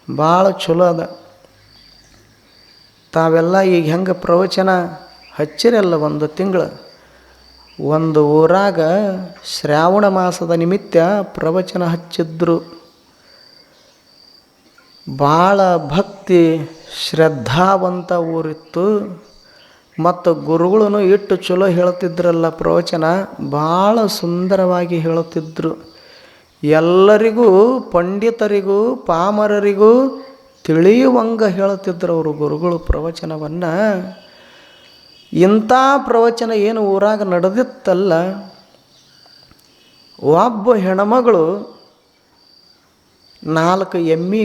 ಭಾಳ ಚಲೋ ಅದ. ತಾವೆಲ್ಲ ಈಗ ಹೆಂಗೆ ಪ್ರವಚನ ಹಚ್ಚಿರಲ್ಲ, ಒಂದು ತಿಂಗಳು ಒಂದು ಊರಾಗ ಶ್ರಾವಣ ಮಾಸದ ನಿಮಿತ್ತ ಪ್ರವಚನ ಹಚ್ಚಿದ್ರು. ಭಾಳ ಭಕ್ತಿ ಶ್ರದ್ಧಾವಂತ ಊರಿತ್ತು. ಮತ್ತು ಗುರುಗಳೂ ಇಟ್ಟು ಚಲೋ ಹೇಳ್ತಿದ್ರಲ್ಲ ಪ್ರವಚನ, ಭಾಳ ಸುಂದರವಾಗಿ ಹೇಳುತ್ತಿದ್ದರು. ಎಲ್ಲರಿಗೂ, ಪಂಡಿತರಿಗೂ ಪಾಮರರಿಗೂ ತಿಳಿಯುವಂಗೆ ಹೇಳುತ್ತಿದ್ದರು ಅವರು ಗುರುಗಳು ಪ್ರವಚನವನ್ನು. ಇಂಥ ಪ್ರವಚನ ಏನು ಊರಾಗ ನಡೆದಿತ್ತಲ್ಲ, ಒಬ್ಬ ಹೆಣ್ಮಗಳು 4 ಎಮ್ಮೆ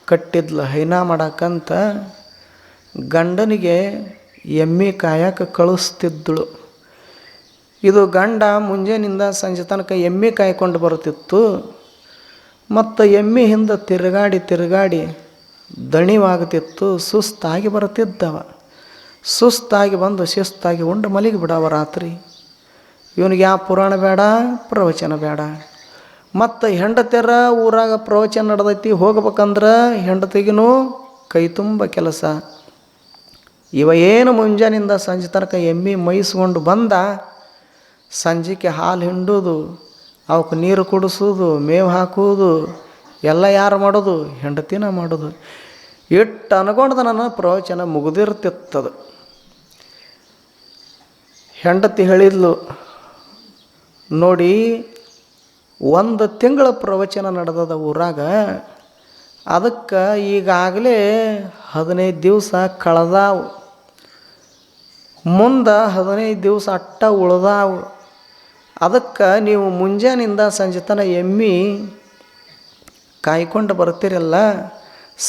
ಕಟ್ಟಿದ್ಲು ಹೈನಾ ಮಾಡಕ್ಕಂತ. ಗಂಡನಿಗೆ ಎಮ್ಮೆ ಕಾಯಕ್ಕೆ ಕಳಿಸ್ತಿದ್ದಳು. ಇದು ಗಂಡ ಮುಂಜಾನಿಂದ ಸಂಜೆ ತನಕ ಎಮ್ಮೆ ಕಾಯ್ಕೊಂಡು ಬರುತ್ತಿತ್ತು. ಮತ್ತು ಎಮ್ಮೆ ಹಿಂದೆ ತಿರುಗಾಡಿ ದಣಿವಾಗ್ತಿತ್ತು. ಸುಸ್ತಾಗಿ ಬರುತ್ತಿದ್ದವ. ಸುಸ್ತಾಗಿ ಬಂದು ಶಿಸ್ತಾಗಿ ಉಂಡು ಮಲಗಿ ಬಿಡವ ರಾತ್ರಿ. ಇವನಿಗೆ ಯಾವ ಪುರಾಣ ಬೇಡ, ಪ್ರವಚನ ಬೇಡ. ಮತ್ತು ಹೆಂಡತಿಯರ ಊರಾಗ ಪ್ರವಚನ ನಡೆದೈತಿ, ಹೋಗ್ಬೇಕಂದ್ರೆ ಹೆಂಡತಿಗೂ ಕೈ ತುಂಬ ಕೆಲಸ. ಇವ ಏನು ಮುಂಜಾನಿಂದ ಸಂಜೆ ತನಕ ಎಮ್ಮೆ ಮೈಸ್ಕೊಂಡು ಬಂದ, ಸಂಜೆಗೆ ಹಾಲು ಹಿಂಡೋದು, ಅವಕ್ಕೆ ನೀರು ಕುಡಿಸೋದು, ಮೇವು ಹಾಕೋದು ಎಲ್ಲ ಯಾರು ಮಾಡೋದು? ಹೆಂಡತಿನ ಮಾಡೋದು. ಇಟ್ಟು ಅನ್ಕೊಂಡ್ದ ನನ್ನ ಪ್ರವಚನ ಮುಗಿದಿರ್ತಿತ್ತದು. ಹೆಂಡತಿ ಹೇಳಿದ್ಲು, ನೋಡಿ 1 ತಿಂಗಳ ಪ್ರವಚನ ನಡೆದದ ಊರಾಗ, ಅದಕ್ಕೆ ಈಗಾಗಲೇ 15 ದಿವಸ ಕಳೆದಾವು, ಮುಂದೆ 15 ದಿವಸ ಅಟ್ಟ ಉಳ್ದಾವು. ಅದಕ್ಕೆ ನೀವು ಮುಂಜಾನಿಂದ ಸಂಜೆ ತನಕ ಎಮ್ಮೆ ಕಾಯ್ಕೊಂಡು ಬರ್ತೀರಲ್ಲ,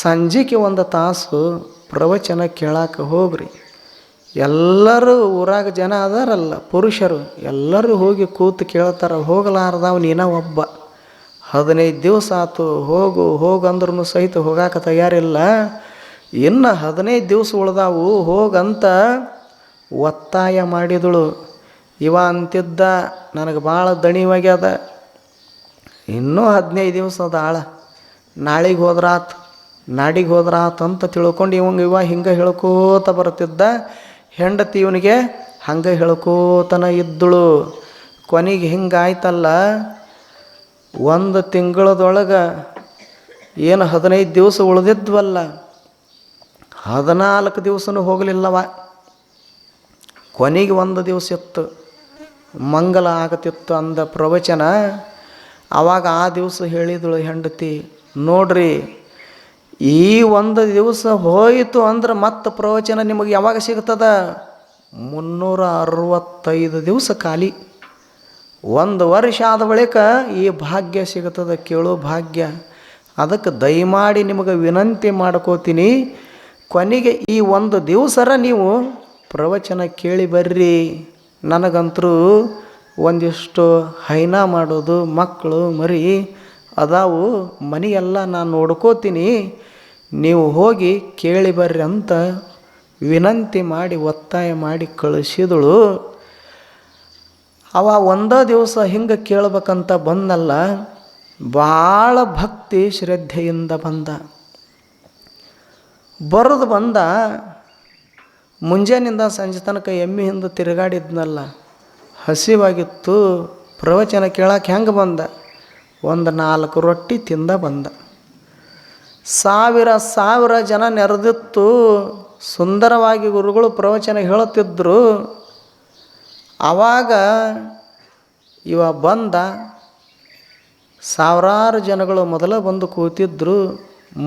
ಸಂಜೆಗೆ 1 ತಾಸು ಪ್ರವಚನ ಕೇಳಕ್ಕೆ ಹೋಗ್ರಿ. ಎಲ್ಲರೂ ಊರಾಗ ಜನ ಅದಾರಲ್ಲ ಪುರುಷರು, ಎಲ್ಲರೂ ಹೋಗಿ ಕೂತು ಕೇಳ್ತಾರೆ. ಹೋಗಲಾರ್ದವ ನೀನ ಒಬ್ಬ. 15 ದಿವಸ ಆಯ್ತು, ಹೋಗಂದ್ರೂ ಸಹಿತ ಹೋಗಾಕ ತಯಾರಿಲ್ಲ. ಇನ್ನು 15 ದಿವಸ ಉಳ್ದಾವು, ಹೋಗಂತ ಒತ್ತಾಯ ಮಾಡಿದಳು. ಇವ ಅಂತಿದ್ದ, ನನಗೆ ಭಾಳ ದಣಿವಾಗ್ಯದ, ಇನ್ನೂ 15 ದಿವಸ ಅದ ಆಳ, ನಾಳೆಗೆ ಹೋದ್ರಾತು, ನಾಡಿಗೆ ಹೋದ್ರಾತು ಅಂತ ತಿಳ್ಕೊಂಡು ಇವ ಹಿಂಗೆ ಹೇಳ್ಕೋತ ಬರ್ತಿದ್ದ. ಹೆಂಡತಿ ಇವನಿಗೆ ಹಂಗೆ ಹೇಳ್ಕೋತನ ಇದ್ದಳು. ಕೊನೆಗೆ ಹಿಂಗಾಯ್ತಲ್ಲ, 1 ತಿಂಗಳದೊಳಗೆ ಏನು 15 ದಿವಸ ಉಳಿದಿದ್ವಲ್ಲ, 14 ದಿವಸನೂ ಹೋಗಲಿಲ್ಲವ. ಕೊನೆಗೆ 1 ದಿವಸ ಇತ್ತು, ಮಂಗಲ ಆಗತಿತ್ತು ಅಂದ ಪ್ರವಚನ. ಆವಾಗ ಆ ದಿವಸ ಹೇಳಿದಳು ಹೆಂಡತಿ, ನೋಡ್ರಿ ಈ 1 ದಿವಸ ಹೋಯಿತು ಅಂದ್ರೆ ಮತ್ತೆ ಪ್ರವಚನ ನಿಮಗೆ ಯಾವಾಗ ಸಿಗ್ತದ? 365 ದಿವಸ ಖಾಲಿ. 1 ವರ್ಷ ಆದ ಬಳಿಕ ಈ ಭಾಗ್ಯ ಸಿಗ್ತದೆ, ಕೇಳೋ ಭಾಗ್ಯ. ಅದಕ್ಕೆ ದಯಮಾಡಿ ನಿಮಗೆ ವಿನಂತಿ ಮಾಡ್ಕೋತೀನಿ, ಕೊನೆಗೆ ಈ 1 ದಿವಸರ ನೀವು ಪ್ರವಚನ ಕೇಳಿ ಬರ್ರಿ. ನನಗಂತರೂ ಒಂದಿಷ್ಟು ಹೈನಾ ಮಾಡೋದು, ಮಕ್ಕಳು ಮರಿ ಅದಾವು, ಮನೆಯೆಲ್ಲ ನಾನು ನೋಡ್ಕೋತೀನಿ, ನೀವು ಹೋಗಿ ಕೇಳಿ ಬರ್ರಿ ಅಂತ ವಿನಂತಿ ಮಾಡಿ ಒತ್ತಾಯ ಮಾಡಿ ಕಳಿಸಿದಳು. ಅವ 1 ದಿವಸ ಹಿಂಗೆ ಕೇಳ್ಬೇಕಂತ ಬಂದಲ್ಲ, ಭಾಳ ಭಕ್ತಿ ಶ್ರದ್ಧೆಯಿಂದ ಬಂದ. ಬಂದ ಮುಂಜಾನಿಂದ ಸಂಜೆ ತನಕ ಎಮ್ಮೆ ಹಿಂದೆ ತಿರುಗಾಡಿದ್ನಲ್ಲ, ಹಸಿವಾಗಿತ್ತು. ಪ್ರವಚನ ಕೇಳಕ್ಕೆ ಹೆಂಗೆ ಬಂದ? 4 ರೊಟ್ಟಿ ತಿಂದ ಬಂದ. 1000 ಜನ ನೆರೆದಿತ್ತು. ಸುಂದರವಾಗಿ ಗುರುಗಳು ಪ್ರವಚನ ಹೇಳುತ್ತಿದ್ದರು. ಆವಾಗ ಇವ ಬಂದ. 1000 ಜನಗಳು ಮೊದಲ ಬಂದು ಕೂತಿದ್ರು.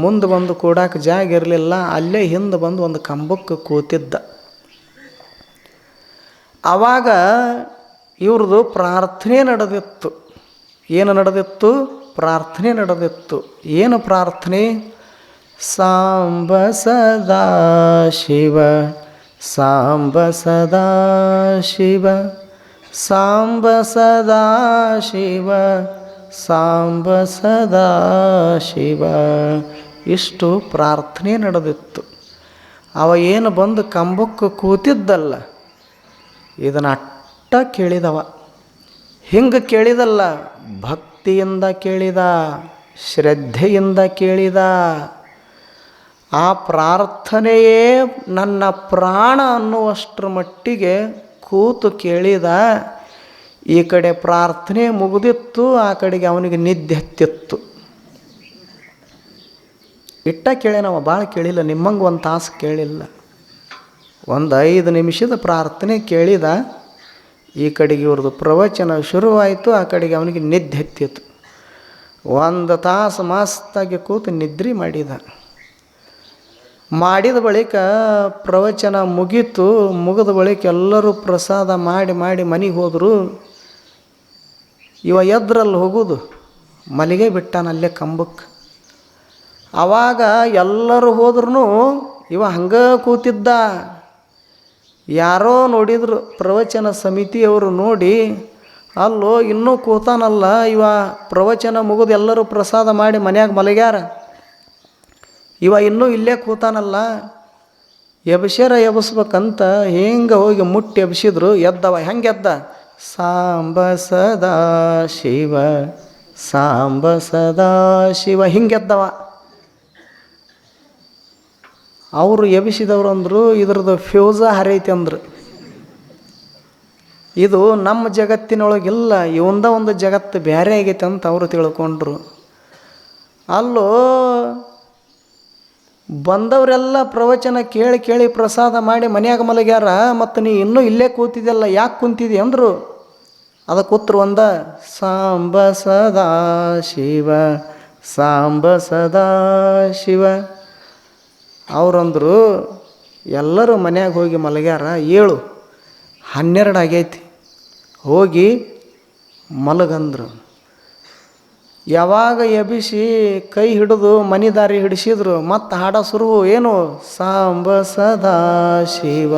ಮುಂದೆ ಬಂದು ಕೂಡಕ್ಕೆ ಜಾಗ ಇರಲಿಲ್ಲ. ಅಲ್ಲೇ ಹಿಂದೆ ಬಂದು ಒಂದು ಕಂಬಕ್ಕೆ ಕೂತಿದ್ದ. ಆವಾಗ ಇವ್ರದ್ದು ಪ್ರಾರ್ಥನೆ ನಡೆದಿತ್ತು. ಏನು ನಡೆದಿತ್ತು? ಪ್ರಾರ್ಥನೆ ನಡೆದಿತ್ತು. ಏನು ಪ್ರಾರ್ಥನೆ? ಸಾಂಬ ಸದಾ ಶಿವ, ಸಾಂಬ ಸದಾ ಶಿವ, ಸಾಂಬ ಸದಾ ಶಿವ, ಸಾಂಬ ಸದಾ ಶಿವ. ಇಷ್ಟು ಪ್ರಾರ್ಥನೆ ನಡೆದಿತ್ತು. ಅವ ಏನು ಬಂದು ಕಂಬಕ್ಕೆ ಕೂತಿದ್ದಲ್ಲ, ಇದನ್ನು ಅಟ್ಟ ಕೇಳಿದವ. ಹಿಂಗೆ ಕೇಳಿದಲ್ಲ, ಭಕ್ತಿಯಿಂದ ಕೇಳಿದ. ಶ್ರದ್ಧೆಯಿಂದ ಕೇಳಿದ. ಆ ಪ್ರಾರ್ಥನೆಯೇ ನನ್ನ ಪ್ರಾಣ ಅನ್ನುವಷ್ಟರ ಮಟ್ಟಿಗೆ ಕೂತು ಕೇಳಿದ. ಈ ಕಡೆ ಪ್ರಾರ್ಥನೆ ಮುಗಿದಿತ್ತು, ಆ ಕಡೆಗೆ ಅವನಿಗೆ ನಿದ್ದೆ ಹತ್ತಿತ್ತು. ಇಟ್ಟ ಕೇಳ್ಯಾನವ, ಭಾಳ ಕೇಳಿಲ್ಲ, ನಿಮ್ಮಂಗೆ ಒಂದು ತಾಸು ಕೇಳಿಲ್ಲ. ಒಂದು 5 ನಿಮಿಷದ ಪ್ರಾರ್ಥನೆ ಕೇಳಿದ. ಈ ಕಡೆಗೆ ಇವ್ರದ್ದು ಪ್ರವಚನ ಶುರುವಾಯಿತು, ಆ ಕಡೆಗೆ ಅವನಿಗೆ ನಿದ್ದೆ ಹತ್ತಿತ್ತು. 1 ತಾಸು ಮಸ್ತಾಗಿ ಕೂತು ನಿದ್ರೆ ಮಾಡಿದ ಬಳಿಕ ಪ್ರವಚನ ಮುಗೀತು. ಮುಗಿದ ಬಳಿಕ ಎಲ್ಲರೂ ಪ್ರಸಾದ ಮಾಡಿ ಮನೆಗೆ ಹೋದರು. ಇವ ಎದ್ರಲ್ಲಿ ಹೋಗೋದು, ಮಲಿಗೆ ಬಿಟ್ಟಾನಲ್ಲೇ ಕಂಬಕ್ಕೆ. ಆವಾಗ ಎಲ್ಲರೂ ಹೋದ್ರೂ ಇವ ಹಂಗೆ ಕೂತಿದ್ದ. ಯಾರೋ ನೋಡಿದ್ರು, ಪ್ರವಚನ ಸಮಿತಿಯವರು ನೋಡಿ, ಅಲ್ಲೋ ಇನ್ನೂ ಕೂತಾನಲ್ಲ ಇವ, ಪ್ರವಚನ ಮುಗಿದು ಎಲ್ಲರೂ ಪ್ರಸಾದ ಮಾಡಿ ಮನ್ಯಾಗ ಮಲಗ್ಯಾರ, ಇವ ಇನ್ನೂ ಇಲ್ಲೇ ಕೂತಾನಲ್ಲ, ಎಬ್ಸ್ಬೇಕಂತ ಹೆಂಗೆ ಹೋಗಿ ಮುಟ್ಟಿ ಎಬ್ಸಿದ್ರು. ಎದ್ದವ. ಹೆಂಗೆ ಎದ್ದ? ಸಾಂಬ ಸದಾ ಶಿವ, ಸಾಂಬ ಸದಾ ಶಿವ, ಹಿಂಗೆದ್ದವ. ಅವರು ಎಬ್ಸಿದವ್ರು ಅಂದರು, ಇದ್ರದ್ದು ಫ್ಯೂಸ ಹರೈತಿ ಅಂದರು. ಇದು ನಮ್ಮ ಜಗತ್ತಿನೊಳಗಿಲ್ಲ, ಇವಂದ ಒಂದು ಜಗತ್ತು ಬೇರೆ ಆಗೈತೆ ಅಂತ ಅವರು ತಿಳ್ಕೊಂಡ್ರು. ಅಲ್ಲೋ ಬಂದವರೆಲ್ಲ ಪ್ರವಚನ ಕೇಳಿ ಪ್ರಸಾದ ಮಾಡಿ ಮನ್ಯಾಗ ಮಲಗ್ಯಾರ, ಮತ್ತು ನೀ ಇನ್ನೂ ಇಲ್ಲೇ ಕೂತಿದ್ದೆಲ್ಲ, ಯಾಕೆ ಕುಂತಿದ್ದಿ ಅಂದರು. ಅದಕ್ಕೆ ಉತ್ತರ ಒಂದ, ಸಾಂಬ ಸದಾ ಶಿವ, ಸಾಂಬ ಸದಾ ಶಿವ. ಅವ್ರಂದರು, ಎಲ್ಲರೂ ಮನ್ಯಾಗ ಹೋಗಿ ಮಲಗ್ಯಾರ, 7:12 ಆಗೈತಿ, ಹೋಗಿ ಮಲಗಂದ್ರು. ಯಾವಾಗ ಎಬ್ಬಿಸಿ ಕೈ ಹಿಡಿದು ಮನೆ ದಾರಿ ಹಿಡಿಸಿದ್ರು. ಮತ್ತು ಹಾಡ ಶುರು, ಏನು? ಸಾಂಬ ಸದಾ ಶಿವ,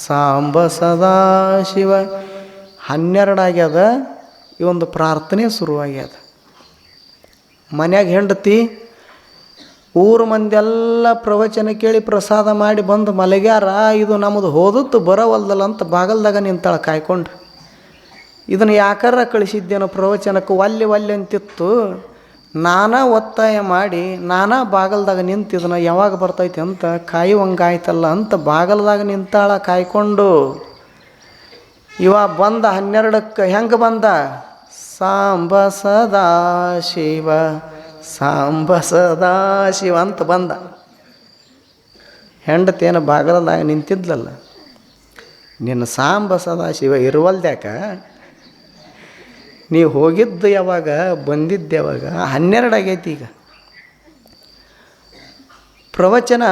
ಸಾಂಬ ಸದಾ ಶಿವ. 12 ಆಗ್ಯದ. ಈ ಒಂದು ಪ್ರಾರ್ಥನೆ ಶುರುವಾಗ್ಯದ. ಮನ್ಯಾಗ ಹೆಂಡತಿ, ಊರು ಮಂದೆಲ್ಲ ಪ್ರವಚನ ಕೇಳಿ ಪ್ರಸಾದ ಮಾಡಿ ಬಂದು ಮಲಗ್ಯಾರ. ಇದು ನಮ್ಮದು ಹೋದತ್ತು ಬರೋವಲ್ದಲ್ಲ ಅಂತ ಬಾಗಲ್ದಾಗ ನಿಂತಾಳ ಕಾಯ್ಕೊಂಡು. ಇದನ್ನು ಯಾಕಾರ ಕಳಿಸಿದ್ದೇನೋ ಪ್ರವಚನಕ್ಕೆ, ಒಲ್ಲೆ ಅಂತಿತ್ತು. ನಾನಾ ಒತ್ತಾಯ ಮಾಡಿ, ನಾನಾ ಬಾಗಲ್ದಾಗ ನಿಂತಿದ್ದನ, ಯಾವಾಗ ಬರ್ತೈತಿ ಅಂತ ಕಾಯುವಂಗಾಯ್ತಲ್ಲ ಅಂತ ಬಾಗಲ್ದಾಗ ನಿಂತಾಳ ಕಾಯ್ಕೊಂಡು. ಇವ ಬಂದ 12ಕ್ಕೆ. ಹೆಂಗೆ ಬಂದ? ಸಾಂಬ ಸದಾ ಶಿವ, ಸಾಂಬ ಸದಾ ಶಿವ ಅಂತ ಬಂದ. ಹೆಂಡತೇನು ಬಾಗಲದಾಗ ನಿಂತಿದ್ಲಲ್ಲ, ನಿನ್ನ ಸಾಂಬ ಸದಾ ಶಿವ ಇರುವಲ್ದ್ಯಾಕ? ನೀವು ಹೋಗಿದ್ದು ಯಾವಾಗ, ಬಂದಿದ್ದು ಯಾವಾಗ? 12 ಆಗೈತಿ. ಈಗ ಪ್ರವಚನ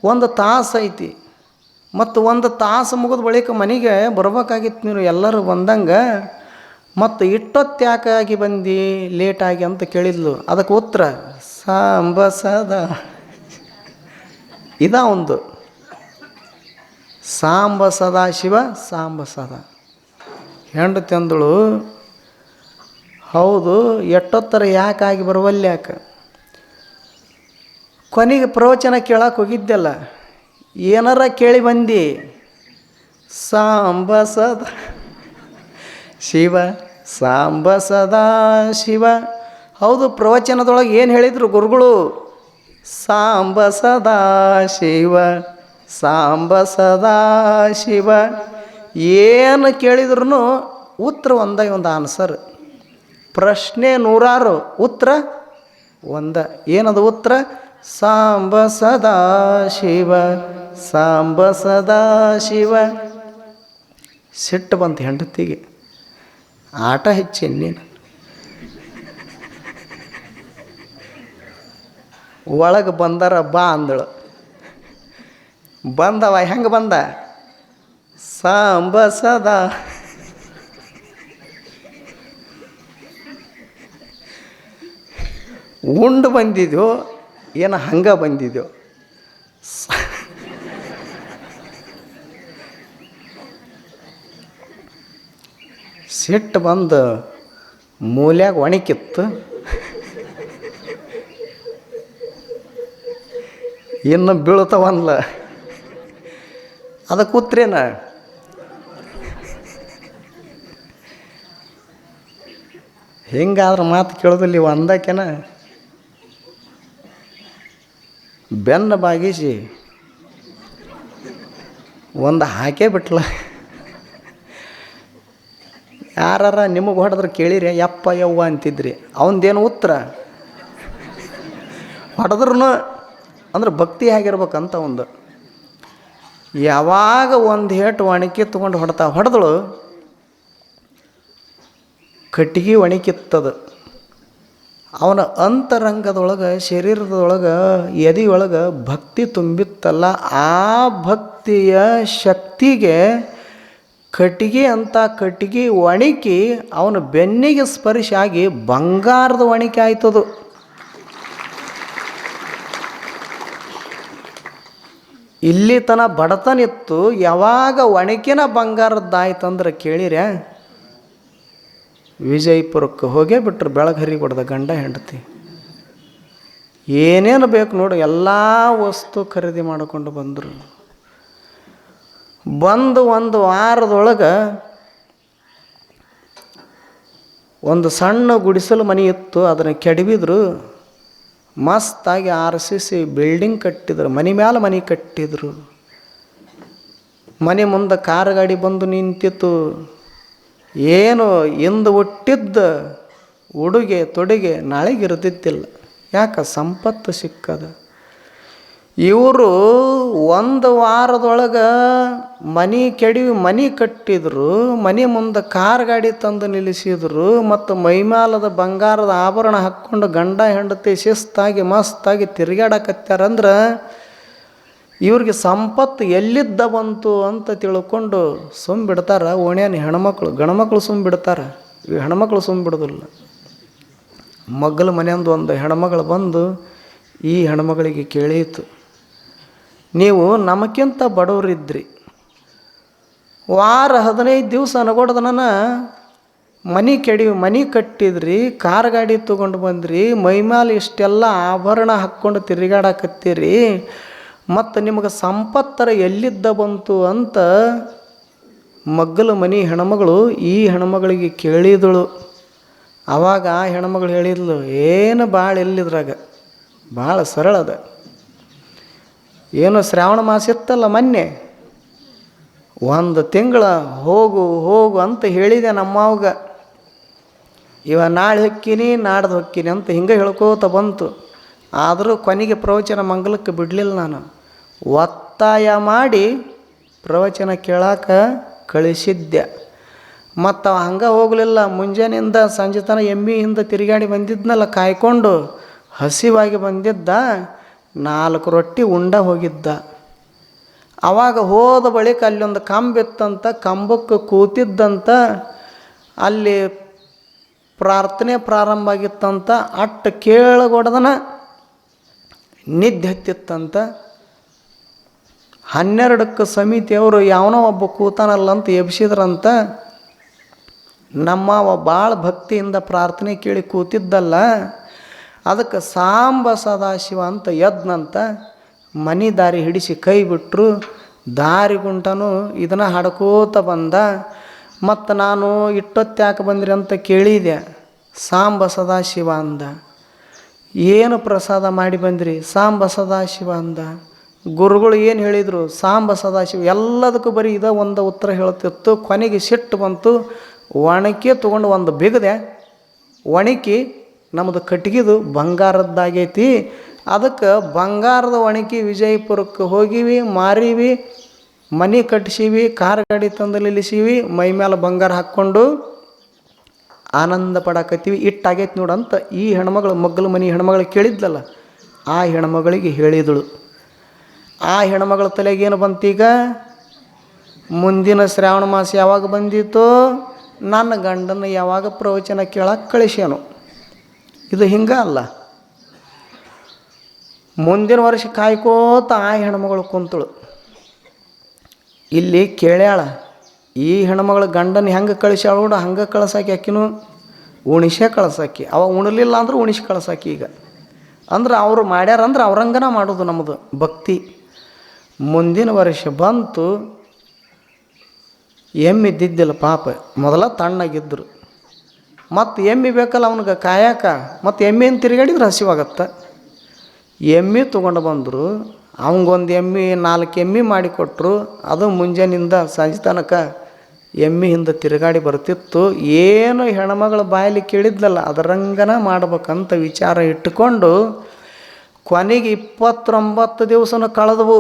1 ತಾಸು ಐತಿ, ಮತ್ತು 1 ತಾಸು ಮುಗಿದ ಬಳಿಕ ಮನೆಗೆ ಬರ್ಬೇಕಾಗಿತ್ತು ನೀವು ಎಲ್ಲರೂ ಬಂದಂಗೆ. ಮತ್ತು ಇಷ್ಟೊತ್ತು ಯಾಕಾಗಿ ಬಂದು ಲೇಟಾಗಿ ಅಂತ ಕೇಳಿದ್ಲು. ಅದಕ್ಕೆ ಉತ್ತರ, ಸಾಂಬ ಸದಾ. ಇದ ಒಂದು ಸಾಂಬ ಸದಾ ಶಿವ, ಸಾಂಬ ಸದಾ. ಹೆಂಡತಿ ಅಂದಳು, ಹೌದು, ಎಷ್ಟೊತ್ತರ ಯಾಕಾಗಿ ಬರುವಲ್ಲಿ ಯಾಕೆ? ಕೊನೆಗೆ ಪ್ರವಚನ ಕೇಳಕ್ಕೆ ಹೋಗಿದ್ದೆಲ್ಲ, ಏನಾರ ಕೇಳಿ ಬಂದು ಸಾಂಬ ಸದಾ ಶಿವ, ಸಾಂಬ ಸದಾ ಶಿವ. ಹೌದು, ಪ್ರವಚನದೊಳಗೆ ಏನು ಹೇಳಿದರು ಗುರುಗಳು? ಸಾಂಬ ಸದಾ ಶಿವ, ಸಾಂಬ ಸದಾ ಶಿವ. ಏನು ಕೇಳಿದ್ರು ಉತ್ತರ ಒಂದು ಆನ್ಸರ್. ಪ್ರಶ್ನೆ 100, ಉತ್ತರ ಒಂದು. ಏನದು ಉತ್ತರ? ಸಾಂಬ ಸದಾ ಶಿವ, ಸಾಂಬ ಸದಾ ಶಿವ. ಸಿಟ್ಟು ಬಂತು ಹೆಂಡತಿಗೆ. ಆಟ ಹೆಚ್ಚೇನು ನೀನು? ಒಳಗೆ ಬಂದಾರ ಬಾ ಅಂದಳು. ಬಂದವ. ಹೆಂಗೆ ಬಂದ? ಸಾಂಬ ಸದಾ. ಉಂಡು ಬಂದಿದ್ಯೋ ಏನು ಹಂಗೆ ಬಂದಿದ್ಯೋ? ಸಿಟ್ಟು ಬಂದು ಮೂಲ್ಯಾಗ ಒಣಕಿತ್ತು. ಇನ್ನು ಬೀಳ್ತಾವನ್ಲ. ಅದಕ್ಕೆ ಕೂತ್ರೇನ? ಹಿಂಗಾದ್ರೆ ಮಾತು ಕೇಳೋದಿಲ್ಲ ಇವು ಅಂದಕ್ಕೆನ ಬೆನ್ನ ಬಾಗಿಸಿ ಒಂದು ಹಾಕೇ ಬಿಟ್ಲ. ಯಾರ ನಿಮಗೆ ಹೊಡೆದ್ರೆ ಕೇಳಿರಿ ಯಪ್ಪ ಯವ್ವ ಅಂತಿದ್ರಿ, ಅವನದೇನು ಉತ್ತರ ಹೊಡೆದ್ರೂ ಅಂದ್ರೆ ಭಕ್ತಿ ಆಗಿರ್ಬೇಕಂತ ಒಂದು. ಯಾವಾಗ ಒಂದು ಹೇಟು ಒಣಕಿ ತೊಗೊಂಡು ಹೊಡೆದಳು ಕಟ್ಟಿಗೆ ಒಣಕಿತ್ತದ. ಅವನ ಅಂತರಂಗದೊಳಗೆ ಶರೀರದೊಳಗೆ ಎದೆಯೊಳಗೆ ಭಕ್ತಿ ತುಂಬಿತ್ತಲ್ಲ, ಆ ಭಕ್ತಿಯ ಶಕ್ತಿಗೆ ಕಟ್ಟಿಗೆ ಅಂತ ಕಟ್ಟಿಗೆ ಒಣಕಿ ಅವನ ಬೆನ್ನಿಗೆ ಸ್ಪರ್ಶ ಆಗಿ ಬಂಗಾರದ ಒಣಕೆ ಆಯ್ತದು. ಇಲ್ಲಿ ತನ ಬಡತನಿತ್ತು, ಯಾವಾಗ ಒಣಕಿನ ಬಂಗಾರದ್ದಾಯ್ತಂದ್ರೆ ಕೇಳಿರ್ಯಾ ವಿಜಯಪುರಕ್ಕೆ ಹೋಗೇ ಬಿಟ್ರು ಬೆಳಗ್ಗೆ ಹೊಡೆದ ಗಂಡ ಹೆಂಡತಿ. ಏನೇನು ಬೇಕು ನೋಡು ಎಲ್ಲ ವಸ್ತು ಖರೀದಿ ಮಾಡಿಕೊಂಡು ಬಂದರು. ಬಂದು ಒಂದು ವಾರದೊಳಗೆ ಒಂದು ಸಣ್ಣ ಗುಡಿಸಲು ಮನೆ ಇತ್ತು, ಅದನ್ನು ಕೆಡವಿದ್ರು. ಮಸ್ತಾಗಿ RCC ಬಿಲ್ಡಿಂಗ್ ಕಟ್ಟಿದ್ರು, ಮನೆ ಮೇಲೆ ಮನೆ ಕಟ್ಟಿದ್ರು. ಮನೆ ಮುಂದೆ ಕಾರ್ ಗಾಡಿ ಬಂದು ನಿಂತಿತ್ತು. ಏನು ಇಂದು ಹುಟ್ಟಿದ್ದ ಉಡುಗೆ ತೊಡುಗೆ ನಾಳೆಗೆ ಇರ್ತಿದ್ದಿಲ್ಲ. ಯಾಕೆ? ಸಂಪತ್ತು ಸಿಕ್ಕದ. ಇವರು ಒಂದು ವಾರದೊಳಗೆ ಮನೆ ಕಟ್ಟಿದ್ರು, ಮನೆ ಮುಂದೆ ಕಾರ್ ಗಾಡಿ ತಂದು ನಿಲ್ಲಿಸಿದ್ರು, ಮತ್ತು ಮೈಮಾಲದ ಬಂಗಾರದ ಆಭರಣ ಹಾಕ್ಕೊಂಡು ಗಂಡ ಹೆಂಡತಿ ಶಿಸ್ತಾಗಿ ಮಸ್ತಾಗಿ ತಿರುಗಾಡಕತ್ಯಾರಂದ್ರೆ ಇವ್ರಿಗೆ ಸಂಪತ್ತು ಎಲ್ಲಿದ್ದ ಬಂತು ಅಂತ ತಿಳ್ಕೊಂಡು ಸುಮ್ಬಿಡ್ತಾರೆ. ಓಣ್ಯಾನ ಹೆಣ್ಮಕ್ಳು ಗಣಮಕ್ಳು ಸುಮ್ಬಿಡ್ತಾರೆ, ಈ ಹೆಣ್ಮಕ್ಳು ಸುಮ್ಬಿಡೋದಿಲ್ಲ. ಮಗ್ಗಲ ಮನೆಯಂದು ಒಂದು ಹೆಣ್ಮಗಳು ಬಂದು ಈ ಹೆಣ್ಮಗಳಿಗೆ ಕೇಳೀತು, ನೀವು ನಮಕ್ಕಿಂತ ಬಡವರಿದ್ರಿ, ವಾರ 15 ದಿವಸ ಅನಗೊಡ್ದನ ಮನೆ ಕಟ್ಟಿದ್ರಿ, ಕಾರ್ ಗಾಡಿ ತೊಗೊಂಡು ಬಂದ್ರಿ, ಮೈಮೇಲೆ ಇಷ್ಟೆಲ್ಲ ಆಭರಣ ಹಾಕ್ಕೊಂಡು ತಿರುಗಾಡಕತ್ತೀರಿ, ಮತ್ತು ನಿಮಗೆ ಸಂಪತ್ತರ ಎಲ್ಲಿದ್ದ ಬಂತು ಅಂತ ಮಗ್ಗಲ ಮನೆ ಹೆಣ್ಮಗಳು ಈ ಹೆಣ್ಮಗಳಿಗೆ ಕೇಳಿದಳು. ಆವಾಗ ಆ ಹೆಣ್ಮಗಳು ಹೇಳಿದ್ಲು, ಏನು ಭಾಳ ಎಲ್ಲಿದ್ರಾಗ ಭಾಳ ಸರಳದ. ಏನು ಶ್ರಾವಣ ಮಾಸ ಇತ್ತಲ್ಲ ಮೊನ್ನೆ, 1 ತಿಂಗಳ ಹೋಗು ಅಂತ ಹೇಳಿದೆ ನಮ್ಮವ್ಗ. ಇವ ನಾಳೆ ಹೊಕ್ಕೀನಿ ನಾಡ್ದು ಹೊಕ್ಕೀನಿ ಅಂತ ಹಿಂಗೆ ಹೇಳ್ಕೋತ ಬಂತು. ಆದರೂ ಕೊನೆಗೆ ಪ್ರವಚನ ಮಂಗಲಕ್ಕೆ ಬಿಡಲಿಲ್ಲ. ನಾನು ಒತ್ತಾಯ ಮಾಡಿ ಪ್ರವಚನ ಕೇಳಾಕ ಕಳಿಸಿದ್ದೆ. ಮತ್ತು ಹಂಗೆ ಹೋಗಲಿಲ್ಲ. ಮುಂಜಾನೆಯಿಂದ ಸಂಜೆ ತನಕ ಎಮ್ಮೆ ಹಿಂದೆ ತಿರುಗಾಡಿ ಬಂದಿದ್ನಲ್ಲ, ಕಾಯ್ಕೊಂಡು ಹಸಿವಾಗಿ ಬಂದಿದ್ದ. 4 ರೊಟ್ಟಿ ಉಂಡ ಹೋಗಿದ್ದ. ಆವಾಗ ಹೋದ ಬಳಿಕ ಅಲ್ಲೊಂದು ಕಂಬಿತ್ತಂತ, ಕಂಬಕ್ಕೆ ಕೂತಿದ್ದಂತ, ಅಲ್ಲಿ ಪ್ರಾರ್ಥನೆ ಪ್ರಾರಂಭ ಆಗಿತ್ತಂತ. ಅಟ್ಟು ಕೇಳಗೊಡ್ದನ ನಿದ್ದೆ ಹತ್ತಿತ್ತಂತ. 12ಕ್ಕೆ ಸಮಿತಿಯವರು ಯಾವನೋ ಒಬ್ಬ ಕೂತಾನಲ್ಲಂತ ಎಬ್ಸಿದ್ರಂತ. ನಮ್ಮವ ಭಾಳ ಭಕ್ತಿಯಿಂದ ಪ್ರಾರ್ಥನೆ ಕೇಳಿ ಕೂತಿದ್ದಲ್ಲ, ಅದಕ್ಕೆ ಸಾಂಬ ಸದಾಶಿವ ಅಂತ ಎದ್ನಂತ. ಮನೆ ದಾರಿ ಹಿಡಿಸಿ ಕೈ ಬಿಟ್ಟರು. ದಾರಿ ಗುಂಟನು ಇದನ್ನು ಹಾಡ್ಕೋತ ಬಂದ. ಮತ್ತು ನಾನು ಇಟ್ಟೊತ್ತ್ಯಾಕೆ ಬಂದ್ರಿ ಅಂತ ಕೇಳಿದೆ. ಸಾಂಬ ಸದಾಶಿವ ಅಂದ. ಏನು ಪ್ರಸಾದ ಮಾಡಿ ಬಂದ್ರಿ? ಸಾಂಬ ಸದಾಶಿವ ಅಂದ. ಗುರುಗಳು ಏನು ಹೇಳಿದರು? ಸಾಂಬ ಸದಾಶಿವ. ಎಲ್ಲದಕ್ಕೂ ಬರೀ ಒಂದು ಉತ್ತರ ಹೇಳ್ತಿತ್ತು. ಕೊನೆಗೆ ಸಿಟ್ಟು ಬಂತು. ಒಣಕಿ ತೊಗೊಂಡು ಒಂದು ಬಿಗದೆ ಒಣಕಿ ನಮ್ಮದು ಕಟ್ಟಿಗೆದು ಬಂಗಾರದ್ದಾಗೈತಿ, ಅದಕ್ಕೆ ಬಂಗಾರದ ಒಣಕಿ ವಿಜಯಪುರಕ್ಕೆ ಹೋಗಿವಿ, ಮಾರೀವಿ, ಮನೆ ಕಟ್ಟಿಸೀವಿ, ಕಾರ್ ಗಾಡಿ ತಂದು ನಿಲ್ಲಿಸೀವಿ, ಮೈ ಮೇಲೆ ಬಂಗಾರ ಹಾಕ್ಕೊಂಡು ಆನಂದ ಪಡಾಕತ್ತೀವಿ. ಇಟ್ಟಾಗೈತಿ ನೋಡಂತ ಈ ಹೆಣ್ಮಗಳು ಮಗ್ಗಲ ಮನೆ ಹೆಣ್ಮಗಳು ಕೇಳಿದ್ಲಲ್ಲ, ಆ ಹೆಣ್ಮಗಳಿಗೆ ಹೇಳಿದಳು. ಆ ಹೆಣ್ಮಗಳ ತಲೆಗೇನು ಬಂತೀಗ? ಮುಂದಿನ ಶ್ರಾವಣ ಮಾಸ ಯಾವಾಗ ಬಂದಿತ್ತೋ ನನ್ನ ಗಂಡನ ಯಾವಾಗ ಪ್ರವಚನ ಕೇಳಕ್ಕೆ ಕಳಿಸ್ಯಾನು. ಇದು ಹಿಂಗೆ ಅಲ್ಲ. ಮುಂದಿನ ವರ್ಷ ಕಾಯ್ಕೋತ ಆ ಹೆಣ್ಮಗಳು ಕುಂತಳು. ಇಲ್ಲಿ ಕೇಳ್ಯಾಳ, ಈ ಹೆಣ್ಮಗಳು ಗಂಡನ ಹೆಂಗೆ ಕಳಿಸ್ಯಾಳು ನೋಡು, ಹಂಗೆ ಕಳ್ಸಾಕಿ. ಆಕಿನೂ ಉಣಿಸೇ ಕಳ್ಸಾಕಿ. ಅವ ಉಣಲಿಲ್ಲ ಅಂದ್ರೆ ಉಣಿಸಿ ಕಳ್ಸಾಕಿ. ಈಗ ಅಂದ್ರೆ ಅವರು ಮಾಡ್ಯಾರಂದ್ರೆ ಅವ್ರಂಗನ ಮಾಡೋದು ನಮ್ಮದು ಭಕ್ತಿ. ಮುಂದಿನ ವರ್ಷ ಬಂತು. ಎಮ್ಮಿದ್ದಿದ್ದಿಲ್ಲ ಪಾಪ, ಮೊದಲ ತಣ್ಣಗಿದ್ದರು. ಮತ್ತು ಎಮ್ಮೆ ಬೇಕಲ್ಲ ಅವ್ನಿಗೆ ಕಾಯಕ, ಮತ್ತು ಎಮ್ಮೆಯನ್ನು ತಿರುಗಾಡಿದ್ರೆ ಹಸಿವಾಗತ್ತೆ. ಎಮ್ಮೆ ತೊಗೊಂಡು ಬಂದರು. ಅವಂಗೊಂದು ಎಮ್ಮೆ 4 ಎಮ್ಮೆ ಮಾಡಿಕೊಟ್ರು. ಅದು ಮುಂಜಾನಿಂದ ಸಂಜೆ ತನಕ ಎಮ್ಮೆ ಹಿಂದೆ ತಿರುಗಾಡಿ ಬರ್ತಿತ್ತು. ಏನು ಹೆಣ್ಮಗಳ ಬಾಯಲ್ಲಿ ಕೇಳಿದ್ಲಲ್ಲ ಅದರಂಗನ ಮಾಡ್ಬೇಕಂತ ವಿಚಾರ ಇಟ್ಟುಕೊಂಡು ಕೊನೆಗೆ 29 ದಿವಸನ ಕಳೆದವು,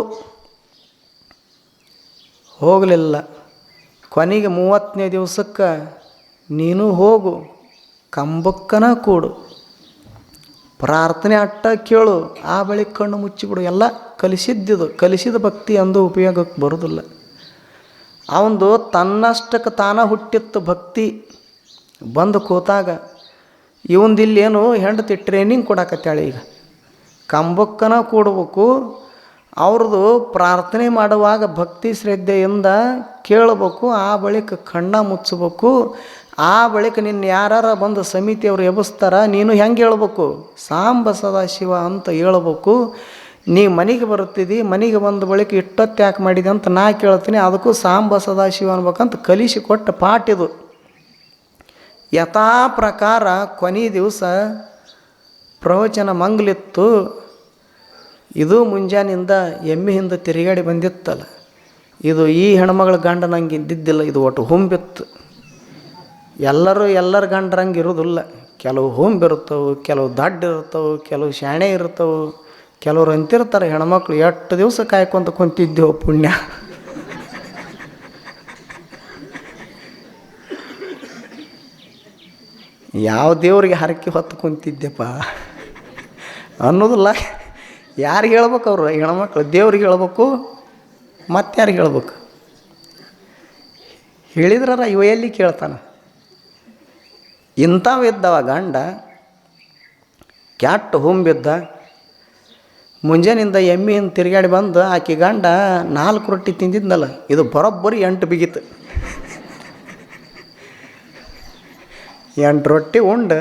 ಹೋಗಲಿಲ್ಲ. ಕೊನೆಗೆ 30ನೇ ದಿವಸಕ್ಕೆ ನೀನು ಹೋಗು, ಕಂಬಕ್ಕನ ಕೂಡು, ಪ್ರಾರ್ಥನೆ ಅಟ್ಟ ಕೇಳು, ಆ ಬಳಿಕ ಕಣ್ಣು ಮುಚ್ಚಿಬಿಡು. ಎಲ್ಲ ಕಲಿಸಿದ ಭಕ್ತಿ ಅಂದು ಉಪಯೋಗಕ್ಕೆ ಬರೋದಿಲ್ಲ. ಅವಂದು ತನ್ನಷ್ಟಕ್ಕೆ ತಾನ ಹುಟ್ಟಿತ್ತು ಭಕ್ತಿ. ಬಂದು ಕೂತಾಗ ಇವಂದಿಲ್ಲೇನು ಹೆಂಡತಿ ಟ್ರೈನಿಂಗ್ ಕೊಡಾಕತ್ತಾಳೆ. ಈಗ ಕಂಬಕ್ಕನ ಕೂಡಬೇಕು, ಅವ್ರದ್ದು ಪ್ರಾರ್ಥನೆ ಮಾಡುವಾಗ ಭಕ್ತಿ ಶ್ರದ್ಧೆಯಿಂದ ಕೇಳಬೇಕು, ಆ ಬಳಿಕ ಕಣ್ಣ ಮುಚ್ಚಬೇಕು. ಆ ಬಳಿಕ ನಿನ್ನ ಯಾರು ಬಂದು ಸಮಿತಿಯವರು ಎಬ್ಬಿಸ್ತಾರ, ನೀನು ಹೆಂಗೆ ಹೇಳ್ಬೇಕು, ಸಾಂಬ ಸದಾಶಿವ ಅಂತ ಹೇಳ್ಬೇಕು. ನೀ ಮನೆಗೆ ಬರುತ್ತಿದ್ದಿ, ಮನೆಗೆ ಬಂದ ಬಳಿಕ ಇಟ್ಟೊತ್ತು ಯಾಕೆ ಮಾಡಿದೆ ಅಂತ ನಾ ಕೇಳ್ತೀನಿ, ಅದಕ್ಕೂ ಸಾಂಬ ಸದಾಶಿವ ಅನ್ಬೇಕಂತ ಕಲಿಸಿಕೊಟ್ಟ ಪಾಠಿದು. ಯಥಾ ಪ್ರಕಾರ ಕೊನೆ ದಿವಸ ಪ್ರವಚನ ಮಂಗಲಿತ್ತು. ಇದು ಮುಂಜಾನಿಂದ ಎಮ್ಮೆ ಹಿಂದೆ ತಿರುಗಾಡಿ ಬಂದಿತ್ತಲ್ಲ, ಇದು ಈ ಹೆಣ್ಮಗಳ ಗಂಡ ನಂಗೆ ಇದ್ದಿದ್ದಿಲ್ಲ, ಇದು ಒಟ್ಟು ಹೊಂಬಿತ್ತು. ಎಲ್ಲರ ಗಂಡ್ರಂಗೆ ಇರೋದಿಲ್ಲ. ಕೆಲವು ಹೊಂಬಿರ್ತವೆ, ಕೆಲವು ದಡ್ಡ ಇರ್ತವೆ, ಕೆಲವು ಶಾಣೆ ಇರ್ತವೆ, ಕೆಲವ್ರು ಅಂತಿರ್ತಾರೆ ಹೆಣ್ಮಕ್ಳು 8 ದಿವಸ ಕಾಯ್ಕೊಂತ ಕುಂತಿದ್ದೆವು ಪುಣ್ಯ. ಯಾವ ದೇವ್ರಿಗೆ ಹರಕೆ ಹೊತ್ತು ಕುಂತಿದ್ದೆಪ್ಪ ಅನ್ನೋದಿಲ್ಲ. ಯಾರಿಗೆ ಹೇಳ್ಬೇಕು, ಅವರು ಹೆಣ್ಮಕ್ಳು ದೇವ್ರಿಗೆ ಹೇಳ್ಬೇಕು, ಮತ್ತಾರಿಗೆ ಹೇಳ್ಬೇಕು? ಹೇಳಿದ್ರಾರ ಇವ ಎಲ್ಲಿ ಕೇಳ್ತಾನೆ? ಇಂಥವಿದ್ದವ ಗಂಡ ಕ್ಯಾಟ್ ಹೊಂಬಿದ್ದ. ಮುಂಜಾನಿಂದ ಎಮ್ಮೆಯಿಂದ ತಿರುಗಾಡಿ ಬಂದು ಆಕೆ ಗಂಡ 4 ರೊಟ್ಟಿ ತಿಂದಿದ್ನಲ್ಲ, ಇದು ಬರೋಬ್ಬರಿ 8 ಬಿಗಿತು. 8 ರೊಟ್ಟಿ ಉಂಡು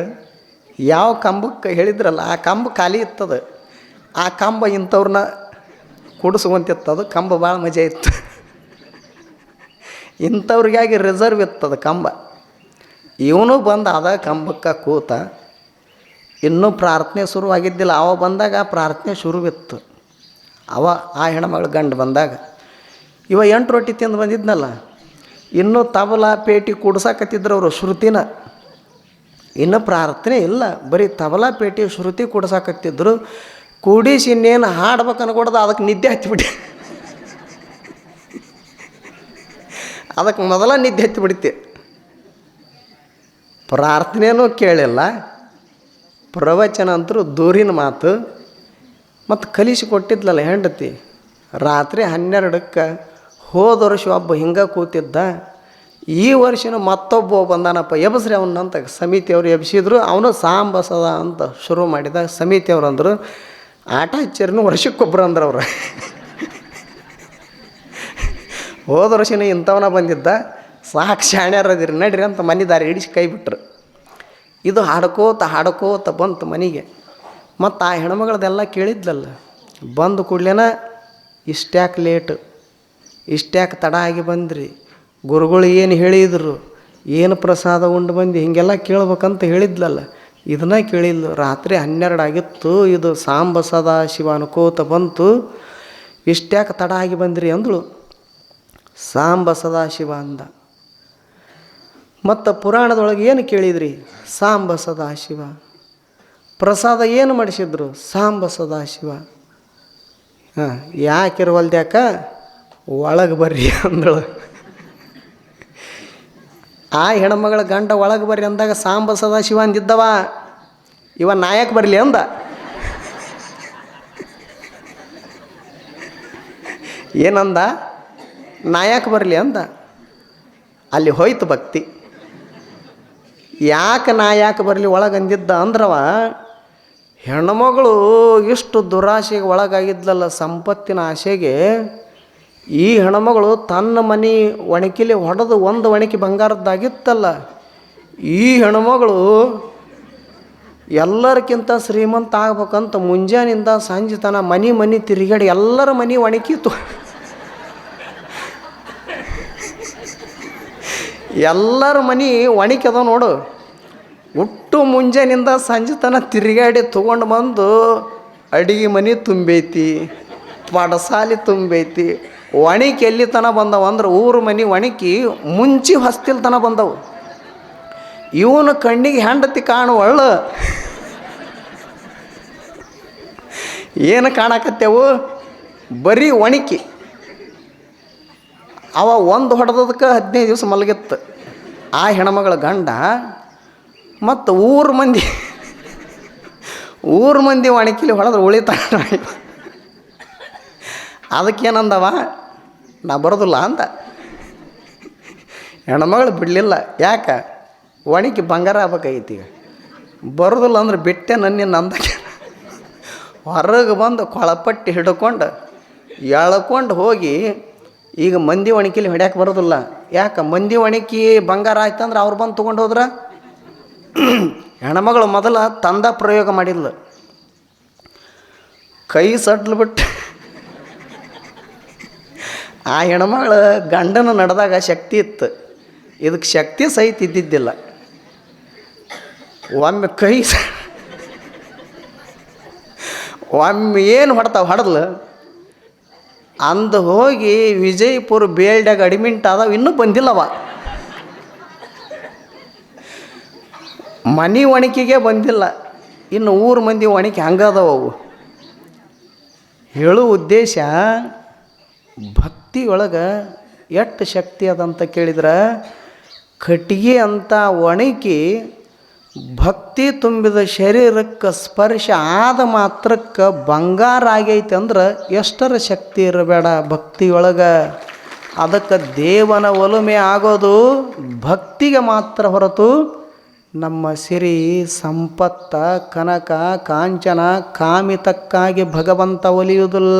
ಯಾವ ಕಂಬಕ್ಕೆ ಹೇಳಿದ್ರಲ್ಲ ಆ ಕಂಬ ಖಾಲಿ ಇರ್ತದ. ಆ ಕಂಬ ಇಂಥವ್ರನ್ನ ಕುಡಿಸುವಂತಿತ್ತದು. ಕಂಬ ಭಾಳ ಮಜಾ ಇತ್ತು. ಇಂಥವ್ರಿಗಾಗಿ ರಿಸರ್ವ್ ಇರ್ತದ ಕಂಬ. ಇವನು ಬಂದು ಅದ ಕಂಬಕ್ಕೆ ಕೂತ. ಇನ್ನೂ ಪ್ರಾರ್ಥನೆ ಶುರುವಾಗಿದ್ದಿಲ್ಲ. ಅವ ಬಂದಾಗ ಪ್ರಾರ್ಥನೆ ಶುರುವಿತ್ತು. ಆ ಹೆಣ್ಮಗಳು ಗಂಡು ಬಂದಾಗ ಇವ 8 ರೊಟ್ಟಿ ತಿಂದು ಬಂದಿದ್ನಲ್ಲ, ಇನ್ನೂ ತಬಲ ಪೇಟಿ ಕುಡ್ಸಾಕತ್ತಿದ್ರು ಅವರು ಶ್ರುತಿನ. ಇನ್ನೂ ಪ್ರಾರ್ಥನೆ ಇಲ್ಲ, ಬರೀ ತಬಲ ಪೇಟಿ ಶ್ರುತಿ ಕುಡ್ಸಾಕತ್ತಿದ್ರು. ಕೂಡಿಸಿ ಇನ್ನೇನು ಹಾಡ್ಬೇಕು ಅನ್ಕೊಡ್ದು ಅದಕ್ಕೆ ನಿದ್ದೆ ಹತ್ತಿಬಿಟ್ಟು, ಅದಕ್ಕೆ ಮೊದಲ ನಿದ್ದೆ ಹತ್ತಿಬಿಡ್ತಿ. ಪ್ರಾರ್ಥನೆಯೂ ಕೇಳಿಲ್ಲ, ಪ್ರವಚನ ಅಂತರೂ ದೂರಿನ ಮಾತು. ಮತ್ತು ಕಲಿಸಿಕೊಟ್ಟಿದ್ಲಲ್ಲ ಹೆಂಡತಿ. ರಾತ್ರಿ 12ಕ್ಕೆ ಹೋದ ವರ್ಷ ಒಬ್ಬ ಹಿಂಗೆ ಕೂತಿದ್ದ, ಈ ವರ್ಷನೂ ಮತ್ತೊಬ್ಬ ಬಂದಾನಪ್ಪ, ಎಬ್ಸ್ರಿ ಅವನಂತ ಸಮಿತಿಯವರು ಎಬ್ಸಿದ್ರು. ಅವನು ಸಾಂಬ ಸದಾ ಅಂತ ಶುರು ಮಾಡಿದ. ಸಮಿತಿಯವ್ರು ಅಂದರು, ಆಟ ಹಚ್ಚಿರ್ನು ವರ್ಷಕ್ಕೊಬ್ರು ಅಂದ್ರೆ ಅವ್ರು. ಹೋದ ವರ್ಷನೂ ಇಂಥವನ ಬಂದಿದ್ದ, ಸಾಕು ಶಾಣ್ಯಾರದಿರಿ ನಡ್ರಿ ಅಂತ ಮನೆ ದಾರಿ ಹಿಡಿಸಿ ಕೈ ಬಿಟ್ರು. ಇದು ಹಾಡ್ಕೋತ ಬಂತು ಮನೆಗೆ. ಮತ್ತು ಆ ಹೆಣ್ಮಗಳದೆಲ್ಲ ಕೇಳಿದ್ಲಲ್ಲ. ಬಂದು ಕೂಡ್ಲೇನ ಇಷ್ಟ್ಯಾಕೆ ಲೇಟು, ಇಷ್ಟ್ಯಾಕೆ ತಡ ಆಗಿ ಬಂದ್ರಿ, ಗುರುಗಳು ಏನು ಹೇಳಿದರು, ಏನು ಪ್ರಸಾದ ಉಂಡು ಬಂದು ಹೀಗೆಲ್ಲ ಕೇಳ್ಬೇಕಂತ ಹೇಳಿದ್ಲಲ್ಲ. ಇದನ್ನ ಕೇಳಿಲ್ಲ. ರಾತ್ರಿ 12 ಆಗಿತ್ತು. ಇದು ಸಾಂಬ ಸದಾ ಶಿವ ಅನ್ಕೋತ ಬಂತು. ಇಷ್ಟ್ಯಾಕೆ ತಡ ಆಗಿ ಬಂದ್ರಿ ಅಂದಳು. ಸಾಂಬ ಸದಾಶಿವ ಅಂದ. ಮತ್ತು ಪುರಾಣದೊಳಗೆ ಏನು ಕೇಳಿದ್ರಿ? ಸಾಂಬ ಸದಾಶಿವ. ಪ್ರಸಾದ ಏನು ಮಾಡಿಸಿದ್ರು? ಸಾಂಬ ಸದಾಶಿವ. ಯಾಕಿರುವಲ್ದ್ಯಾಕ ಒಳಗೆ ಬರ್ರಿ ಅಂದಳು. ಆ ಹೆಣ್ಮಗಳ ಗಂಡ ಒಳಗೆ ಬರ್ರಿ ಅಂದಾಗ ಸಾಂಬ ಸದಾಶಿವ ಅಂದಿದ್ದವ. ಇವ ನಾಯಕ ಬರಲಿ ಅಂದ. ಏನಂದ? ನಾಯಕ ಬರಲಿ ಅಂದ. ಅಲ್ಲಿ ಹೋಯ್ತು ಭಕ್ತಿ. ಯಾಕೆ ನಾಯಕ ಬರಲಿ ಒಳಗಂದಿದ್ದ ಅಂದ್ರವ, ಹೆಣ್ಮಗಳು ಇಷ್ಟು ದುರಾಶೆಗೆ ಒಳಗಾಗಿದ್ಲಲ್ಲ, ಸಂಪತ್ತಿನ ಆಸೆಗೆ. ಈ ಹೆಣ್ಮಗಳು ತನ್ನ ಮನೆ ಒಣಕಿಲಿ ಹೊಡೆದು ಒಂದು ಒಣಕಿ ಬಂಗಾರದ್ದಾಗಿತ್ತಲ್ಲ, ಈ ಹೆಣ್ಮಗಳು ಎಲ್ಲರಿಗಿಂತ ಶ್ರೀಮಂತ ಆಗ್ಬೇಕಂತ ಮುಂಜಾನಿಂದ ಸಂಜೆ ತನ ಮನೆ ತಿರುಗಾಡಿ ಎಲ್ಲರ ಮನೆ ಒಣಕಿತ್ತು. ಎಲ್ಲರ ಮನೆ ಒಣಕ್ಯದ ನೋಡು. ಹುಟ್ಟು ಮುಂಜಾನಿಂದ ಸಂಜೆ ತನಕ ತಿರುಗಾಡಿ ತೊಗೊಂಡು ಬಂದು ಅಡಿಗೆ ಮನೆ ತುಂಬೈತಿ, ಪಡಸಾಲಿ ತುಂಬೈತಿ. ಒಣಗಿ ಎಲ್ಲಿ ತನ ಬಂದವು ಅಂದ್ರೆ ಊರು ಮನೆ ಒಣಗಿ ಮುಂಚೆ ಹೊಸ್ತಿಲ್ ತನ ಬಂದವು. ಇವನು ಕಣ್ಣಿಗೆ ಹೆಂಡತಿ ಕಾಣುವಳ್ಳ ಏನು ಕಾಣಕತ್ತೇವು? ಬರೀ ಒಣಕಿ. ಅವ ಒಂದು ಹೊಡೆದದಕ್ಕೆ 15 ದಿವಸ ಮಲಗಿತ್ತು ಆ ಹೆಣ್ಮಗಳ ಗಂಡ. ಮತ್ತು ಊರು ಮಂದಿ ಒಣಕಿಲಿ ಹೊಡೆದ್ರೆ ಉಳಿತಾನ. ಅದಕ್ಕೇನಂದವ, ನಾ ಬರೋದಿಲ್ಲ ಅಂದ. ಹೆಣ್ಮಗಳು ಬಿಡಲಿಲ್ಲ. ಯಾಕೆ? ಒಣಕಿ ಬಂಗಾರ ಆಗ್ಬೇಕಾಗೈತಿ. ಈಗ ಬರೋದಿಲ್ಲ ಅಂದ್ರೆ ಬಿಟ್ಟೆ ನನ್ನಿಂದ ಅಂದಕ್ಕೆ ಹೊರಗೆ ಬಂದು ಕೊಳಪಟ್ಟಿ ಹಿಡ್ಕೊಂಡು ಎಳ್ಕೊಂಡು ಹೋಗಿ ಈಗ ಮಂದಿ ಒಣಕಿಲಿ ಹೊಡ್ಯಾಕೆ ಬರೋದಿಲ್ಲ. ಯಾಕೆ? ಮಂದಿ ಒಣಕಿ ಬಂಗಾರ ಆಯ್ತಂದ್ರೆ ಅವ್ರು ಬಂದು ತೊಗೊಂಡು ಹೋದ್ರೆ. ಹೆಣ್ಮಗಳು ಮೊದಲ ತಂದ ಪ್ರಯೋಗ ಮಾಡಿದ್ಲು. ಕೈ ಸಡ್ಲು ಬಿಟ್ಟು ಆ ಹೆಣ್ಮಗಳು ಗಂಡನ ನಡೆದಾಗ ಶಕ್ತಿ ಇತ್ತು, ಇದಕ್ಕೆ ಶಕ್ತಿ ಸಹಿತ ಇದ್ದಿದ್ದಿಲ್ಲ. ಒಮ್ಮೆ ಒಮ್ಮೆ ಏನು ಹೊಡೆದ್ಲು ಅಂದು ಹೋಗಿ ವಿಜಯಪುರ ಬೇಲ್ಡ್ಯಾಗ ಅಡ್ಮಿಂಟ್ ಆದವು. ಇನ್ನೂ ಬಂದಿಲ್ಲವ, ಮನೆ ಒಣಕಿಗೆ ಬಂದಿಲ್ಲ. ಇನ್ನು ಊರು ಮಂದಿ ಒಣಕಿ ಹಂಗದವು. ಹೇಳೋ ಉದ್ದೇಶ ಭಕ್ತಿಯೊಳಗೆ ಎಷ್ಟು ಶಕ್ತಿ ಅದಂತ ಕೇಳಿದ್ರೆ, ಕಟ್ಟಿಗೆ ಅಂತ ಒಣಕಿ ಭಕ್ತಿ ತುಂಬಿದ ಶರೀರಕ್ಕೆ ಸ್ಪರ್ಶ ಆದ ಮಾತ್ರಕ್ಕೆ ಬಂಗಾರ ಆಗೈತೆ ಅಂದ್ರೆ ಎಷ್ಟರ ಶಕ್ತಿ ಇರಬೇಡ ಭಕ್ತಿಯೊಳಗೆ. ಅದಕ್ಕೆ ದೇವನ ಒಲುಮೆ ಆಗೋದು ಭಕ್ತಿಗೆ ಮಾತ್ರ ಹೊರತು ನಮ್ಮ ಸಿರಿ ಸಂಪತ್ತ ಕನಕ ಕಾಂಚನ ಕಾಮಿತಕ್ಕಾಗಿ ಭಗವಂತ ಒಲಿಯುವುದಿಲ್ಲ.